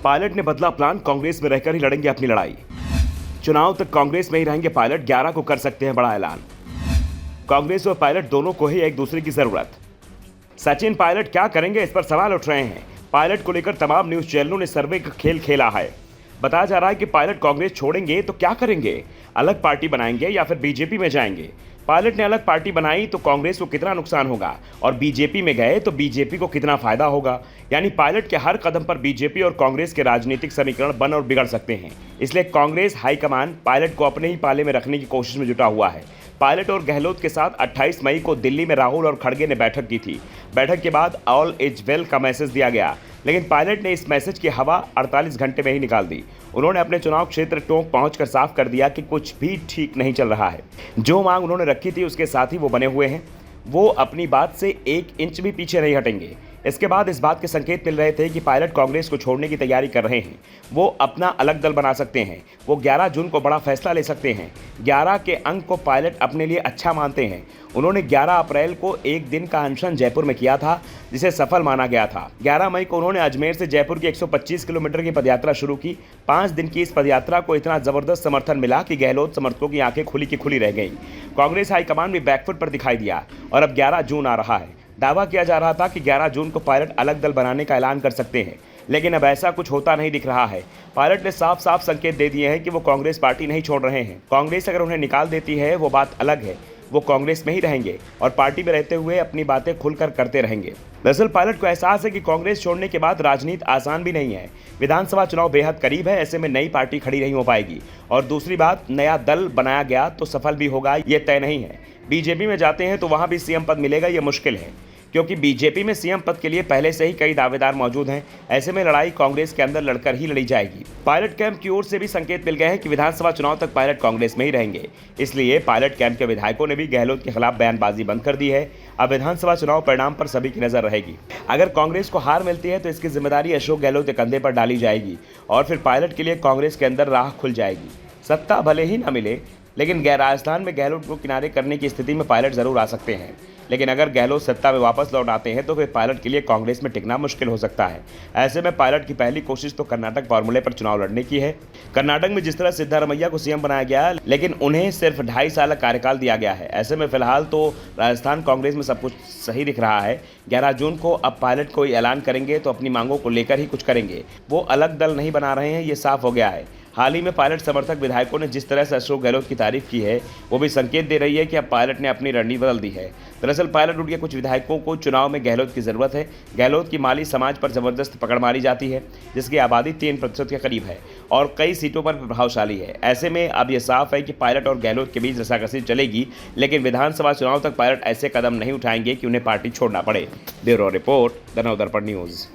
Pilot ने बदला plan, Congress में रहकर ही लड़ेंगे अपनी लड़ाई। चुनाव तक कांग्रेस में ही रहेंगे पायलट, 11 को कर सकते हैं बड़ा ऐलान। कांग्रेस और पायलट दोनों को ही एक दूसरे की जरूरत। सचिन पायलट क्या करेंगे, इस पर सवाल उठ रहे हैं। पायलट को लेकर तमाम न्यूज चैनलों ने सर्वे का खेल खेला है। बताया जा रहा है कि पायलट कांग्रेस छोड़ेंगे तो क्या करेंगे, अलग पार्टी बनाएंगे या फिर बीजेपी में जाएंगे। पायलट ने अलग पार्टी बनाई तो कांग्रेस को कितना नुकसान होगा और बीजेपी में गए तो बीजेपी को कितना फायदा होगा। यानी पायलट के हर कदम पर बीजेपी और कांग्रेस के राजनीतिक समीकरण बन और बिगड़ सकते हैं। इसलिए कांग्रेस हाईकमान पायलट को अपने ही पाले में रखने की कोशिश में जुटा हुआ है। पायलट और गहलोत के साथ 28 मई को दिल्ली में राहुल और खड़गे ने बैठक की थी। बैठक के बाद ऑल इज वेल का मैसेज दिया गया, लेकिन पायलट ने इस मैसेज की हवा 48 घंटे में ही निकाल दी। उन्होंने अपने चुनाव क्षेत्र टोंक पहुंचकर साफ कर दिया कि कुछ भी ठीक नहीं चल रहा है। जो मांग उन्होंने रखी थी उसके साथ ही वो बने हुए हैं। वो अपनी बात से 1 इंच भी पीछे नहीं हटेंगे। इसके बाद इस बात के संकेत मिल रहे थे कि पायलट कांग्रेस को छोड़ने की तैयारी कर रहे हैं। वो अपना अलग दल बना सकते हैं। वो 11 जून को बड़ा फैसला ले सकते हैं। 11 के अंक को पायलट अपने लिए अच्छा मानते हैं। उन्होंने 11 अप्रैल को एक दिन का अनशन जयपुर में किया था, जिसे सफल माना गया था। 11 मई को उन्होंने अजमेर से जयपुर की 125 किलोमीटर की पदयात्रा शुरू की। 5 दिन की इस पदयात्रा को इतना जबरदस्त समर्थन मिला कि गहलोत समर्थकों की आंखें खुली की खुली रह गई। कांग्रेस हाईकमान भी बैकफुट पर दिखाई दिया और अब 11 जून आ रहा है। दावा किया जा रहा था कि 11 जून को पायलट अलग दल बनाने का ऐलान कर सकते हैं, लेकिन अब ऐसा कुछ होता नहीं दिख रहा है। पायलट ने साफ साफ संकेत दे दिए हैं कि वो कांग्रेस पार्टी नहीं छोड़ रहे हैं। कांग्रेस अगर उन्हें निकाल देती है वो बात अलग है, वो कांग्रेस में ही रहेंगे और पार्टी में रहते हुए अपनी बातें खुलकर करते रहेंगे। दरअसल पायलट को एहसास है कि कांग्रेस छोड़ने के बाद राजनीति आसान भी नहीं है। विधानसभा चुनाव बेहद करीब है, ऐसे में नई पार्टी खड़ी नहीं हो पाएगी। और दूसरी बात, नया दल बनाया गया तो सफल भी होगा ये तय नहीं है। बीजेपी में जाते हैं तो वहां भी सीएम पद मिलेगा ये मुश्किल है, क्योंकि बीजेपी में सीएम पद के लिए पहले से ही कई दावेदार मौजूद हैं। ऐसे में लड़ाई कांग्रेस के अंदर लड़कर ही लड़ी जाएगी। पायलट कैंप की ओर से भी संकेत मिल गए हैं कि विधानसभा चुनाव तक पायलट कांग्रेस में ही रहेंगे। इसलिए पायलट कैंप के विधायकों ने भी गहलोत के खिलाफ बयानबाजी बंद कर दी है। अब विधानसभा चुनाव परिणाम पर सभी की नजर रहेगी। अगर कांग्रेस को हार मिलती है तो इसकी जिम्मेदारी अशोक गहलोत के कंधे पर डाली जाएगी और फिर पायलट के लिए कांग्रेस के अंदर राह खुल जाएगी। सत्ता भले ही न मिले, लेकिन राजस्थान में गहलोत को किनारे करने की स्थिति में पायलट जरूर आ सकते हैं। लेकिन अगर गहलोत सत्ता में वापस लौट आते हैं तो फिर पायलट के लिए कांग्रेस में टिकना मुश्किल हो सकता है। ऐसे में पायलट की पहली कोशिश तो कर्नाटक फॉर्मूले पर चुनाव लड़ने की है। कर्नाटक में जिस तरह सिद्धारमैया को सीएम बनाया गया, लेकिन उन्हें सिर्फ 2.5 साल का कार्यकाल दिया गया है। ऐसे में फिलहाल तो राजस्थान कांग्रेस में सब कुछ सही दिख रहा है। 11 जून को अब पायलट कोई ऐलान करेंगे तो अपनी मांगों को लेकर ही कुछ करेंगे। वो अलग दल नहीं बना रहे हैं, ये साफ हो गया है। हाल ही में पायलट समर्थक विधायकों ने जिस तरह से अशोक गहलोत की तारीफ की है, वो भी संकेत दे रही है कि अब पायलट ने अपनी रणनीति बदल दी है। दरअसल पायलट गुट के कुछ विधायकों को चुनाव में गहलोत की जरूरत है। गहलोत की माली समाज पर जबरदस्त पकड़ मारी जाती है, जिसकी आबादी 3% के करीब है और कई सीटों पर प्रभावशाली है। ऐसे में अब यह साफ है कि पायलट और गहलोत के बीच रसाकसी चलेगी, लेकिन विधानसभा चुनाव तक पायलट ऐसे कदम नहीं उठाएंगे कि उन्हें पार्टी छोड़ना पड़े। Bureau report, the Navdarpan news.